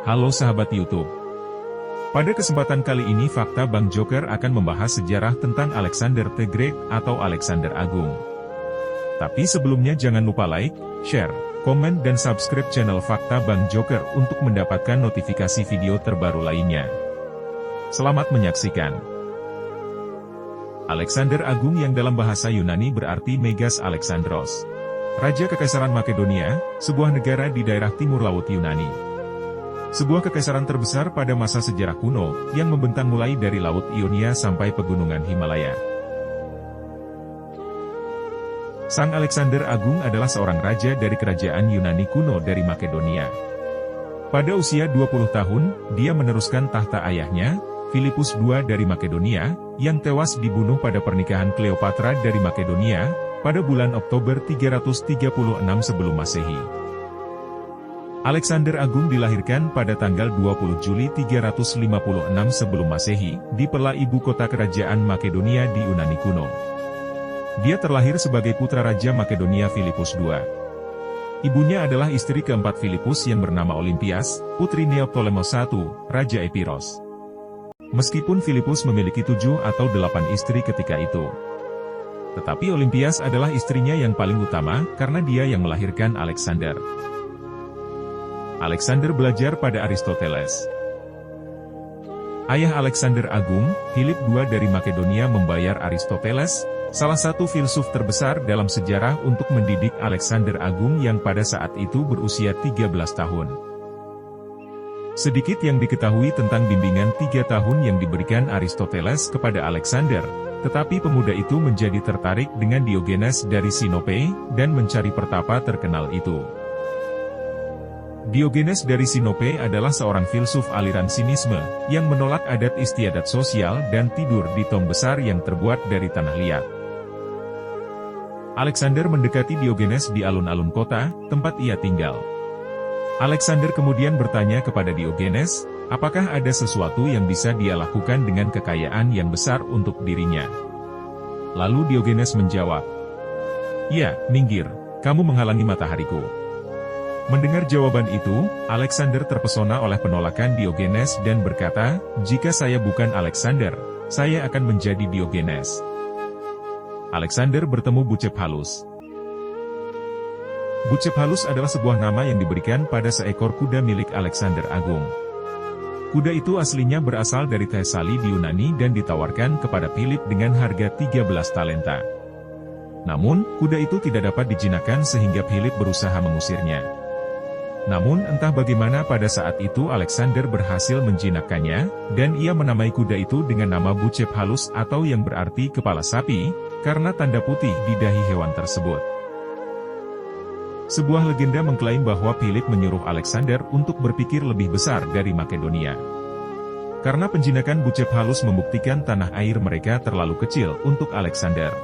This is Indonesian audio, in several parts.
Halo sahabat YouTube. Pada kesempatan kali ini Fakta Bang Joker akan membahas sejarah tentang Alexander the Great atau Alexander Agung. Tapi sebelumnya jangan lupa like, share, komen dan subscribe channel Fakta Bang Joker untuk mendapatkan notifikasi video terbaru lainnya. Selamat menyaksikan. Alexander Agung yang dalam bahasa Yunani berarti Megas Alexandros. Raja Kekaisaran Makedonia, sebuah negara di daerah timur laut Yunani. Sebuah kekaisaran terbesar pada masa sejarah kuno, yang membentang mulai dari Laut Ionia sampai pegunungan Himalaya. Sang Alexander Agung adalah seorang raja dari kerajaan Yunani kuno dari Makedonia. Pada usia 20 tahun, dia meneruskan tahta ayahnya, Filipus II dari Makedonia, yang tewas dibunuh pada pernikahan Cleopatra dari Makedonia, pada bulan Oktober 336 sebelum Masehi. Alexander Agung dilahirkan pada tanggal 20 Juli 356 sebelum Masehi, di Pella ibu kota kerajaan Makedonia di Yunani kuno. Dia terlahir sebagai putra Raja Makedonia Filipus II. Ibunya adalah istri keempat Filipus yang bernama Olympias, putri Neoptolemus I, Raja Epiros. Meskipun Filipus memiliki 7 atau 8 istri ketika itu, tetapi Olympias adalah istrinya yang paling utama, karena dia yang melahirkan Alexander. Alexander belajar pada Aristoteles. Ayah Alexander Agung, Philip II dari Makedonia membayar Aristoteles, salah satu filsuf terbesar dalam sejarah untuk mendidik Alexander Agung yang pada saat itu berusia 13 tahun. Sedikit yang diketahui tentang bimbingan 3 tahun yang diberikan Aristoteles kepada Alexander, tetapi pemuda itu menjadi tertarik dengan Diogenes dari Sinope, dan mencari pertapa terkenal itu. Diogenes dari Sinope adalah seorang filsuf aliran sinisme, yang menolak adat istiadat sosial dan tidur di tong besar yang terbuat dari tanah liat. Alexander mendekati Diogenes di alun-alun kota, tempat ia tinggal. Alexander kemudian bertanya kepada Diogenes, apakah ada sesuatu yang bisa dia lakukan dengan kekayaan yang besar untuk dirinya? Lalu Diogenes menjawab, "Ya, minggir, kamu menghalangi matahariku." Mendengar jawaban itu, Alexander terpesona oleh penolakan Diogenes dan berkata, "Jika saya bukan Alexander, saya akan menjadi Diogenes." Alexander bertemu Bucephalus. Bucephalus adalah sebuah nama yang diberikan pada seekor kuda milik Alexander Agung. Kuda itu aslinya berasal dari Thesali di Yunani dan ditawarkan kepada Philip dengan harga 13 talenta. Namun, kuda itu tidak dapat dijinakkan sehingga Philip berusaha mengusirnya. Namun entah bagaimana pada saat itu Alexander berhasil menjinakkannya, dan ia menamai kuda itu dengan nama Bucephalus atau yang berarti kepala sapi, karena tanda putih di dahi hewan tersebut. Sebuah legenda mengklaim bahwa Philip menyuruh Alexander untuk berpikir lebih besar dari Makedonia. Karena penjinakan Bucephalus membuktikan tanah air mereka terlalu kecil untuk Alexander.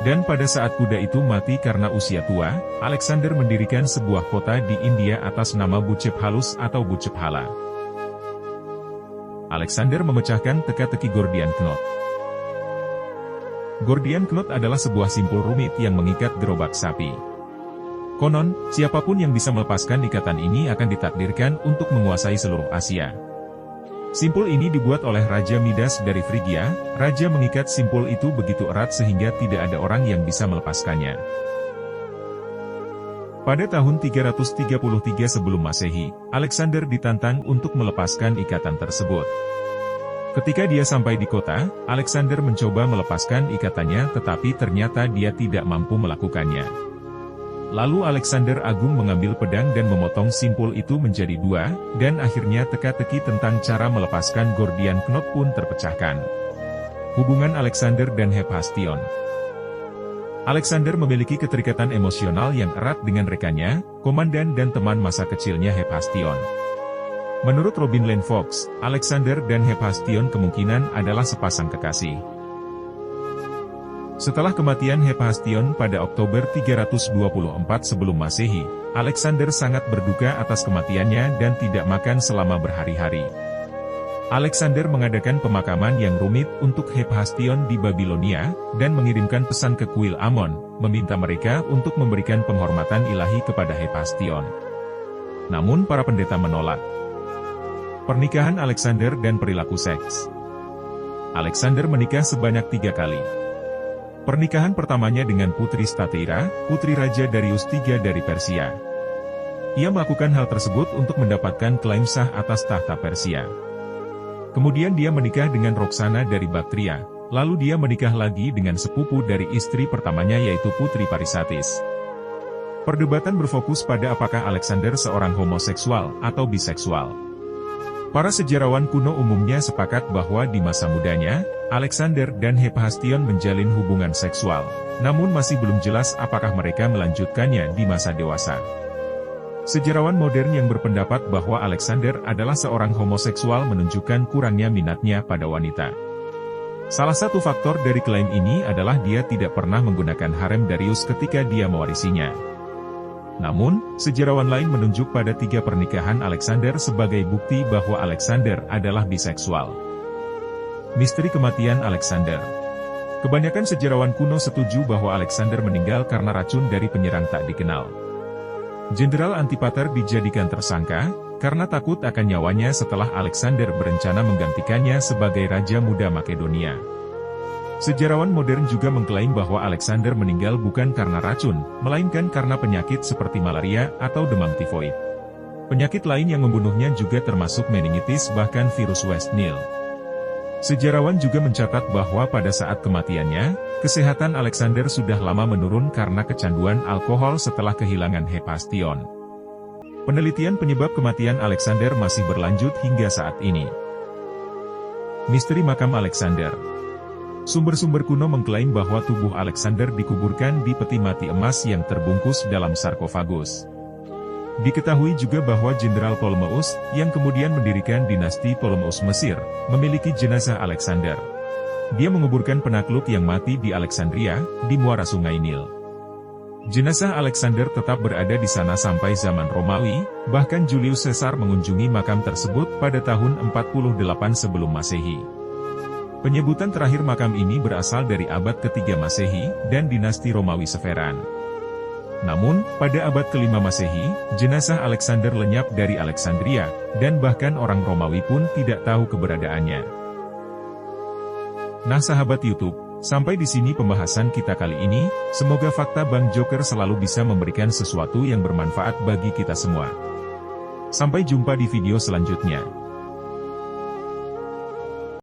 Dan pada saat kuda itu mati karena usia tua, Alexander mendirikan sebuah kota di India atas nama Bucephalus atau Bucephala. Alexander memecahkan teka-teki Gordian Knot. Gordian Knot adalah sebuah simpul rumit yang mengikat gerobak sapi. Konon, siapapun yang bisa melepaskan ikatan ini akan ditakdirkan untuk menguasai seluruh Asia. Simpul ini dibuat oleh Raja Midas dari Frigia. Raja mengikat simpul itu begitu erat sehingga tidak ada orang yang bisa melepaskannya. Pada tahun 333 sebelum Masehi, Alexander ditantang untuk melepaskan ikatan tersebut. Ketika dia sampai di kota, Alexander mencoba melepaskan ikatannya tetapi ternyata dia tidak mampu melakukannya. Lalu Alexander Agung mengambil pedang dan memotong simpul itu menjadi 2, dan akhirnya teka-teki tentang cara melepaskan Gordian Knot pun terpecahkan. Hubungan Alexander dan Hephaestion. Alexander memiliki keterikatan emosional yang erat dengan rekannya, komandan dan teman masa kecilnya Hephaestion. Menurut Robin Lane Fox, Alexander dan Hephaestion kemungkinan adalah sepasang kekasih. Setelah kematian Hephaestion pada Oktober 324 sebelum Masehi, Alexander sangat berduka atas kematiannya dan tidak makan selama berhari-hari. Alexander mengadakan pemakaman yang rumit untuk Hephaestion di Babilonia, dan mengirimkan pesan ke kuil Amon, meminta mereka untuk memberikan penghormatan ilahi kepada Hephaestion. Namun para pendeta menolak. Pernikahan Alexander dan perilaku seks. Alexander menikah sebanyak 3 kali. Pernikahan pertamanya dengan Putri Stateira, putri Raja Darius III dari Persia. Ia melakukan hal tersebut untuk mendapatkan klaim sah atas tahta Persia. Kemudian dia menikah dengan Roxana dari Baktria, lalu dia menikah lagi dengan sepupu dari istri pertamanya yaitu Putri Parisatis. Perdebatan berfokus pada apakah Alexander seorang homoseksual atau biseksual. Para sejarawan kuno umumnya sepakat bahwa di masa mudanya, Alexander dan Hephaestion menjalin hubungan seksual, namun masih belum jelas apakah mereka melanjutkannya di masa dewasa. Sejarawan modern yang berpendapat bahwa Alexander adalah seorang homoseksual menunjukkan kurangnya minatnya pada wanita. Salah satu faktor dari klaim ini adalah dia tidak pernah menggunakan harem Darius ketika dia mewarisinya. Namun, sejarawan lain menunjuk pada 3 pernikahan Alexander sebagai bukti bahwa Alexander adalah biseksual. Misteri kematian Alexander. Kebanyakan sejarawan kuno setuju bahwa Alexander meninggal karena racun dari penyerang tak dikenal. Jenderal Antipater dijadikan tersangka, karena takut akan nyawanya setelah Alexander berencana menggantikannya sebagai Raja Muda Makedonia. Sejarawan modern juga mengklaim bahwa Alexander meninggal bukan karena racun, melainkan karena penyakit seperti malaria atau demam tifoid. Penyakit lain yang membunuhnya juga termasuk meningitis bahkan virus West Nile. Sejarawan juga mencatat bahwa pada saat kematiannya, kesehatan Alexander sudah lama menurun karena kecanduan alkohol setelah kehilangan Hephaestion. Penelitian penyebab kematian Alexander masih berlanjut hingga saat ini. Misteri makam Alexander. Sumber-sumber kuno mengklaim bahwa tubuh Alexander dikuburkan di peti mati emas yang terbungkus dalam sarkofagus. Diketahui juga bahwa Jenderal Ptolemeus, yang kemudian mendirikan dinasti Ptolemeus Mesir, memiliki jenazah Alexander. Dia menguburkan penakluk yang mati di Alexandria, di muara Sungai Nil. Jenazah Alexander tetap berada di sana sampai zaman Romawi, bahkan Julius Caesar mengunjungi makam tersebut pada tahun 48 sebelum Masehi. Penyebutan terakhir makam ini berasal dari abad ke-3 Masehi, dan dinasti Romawi Severan. Namun, pada abad ke-5 Masehi, jenazah Alexander lenyap dari Alexandria, dan bahkan orang Romawi pun tidak tahu keberadaannya. Nah sahabat YouTube, sampai di sini pembahasan kita kali ini, semoga fakta Bang Joker selalu bisa memberikan sesuatu yang bermanfaat bagi kita semua. Sampai jumpa di video selanjutnya.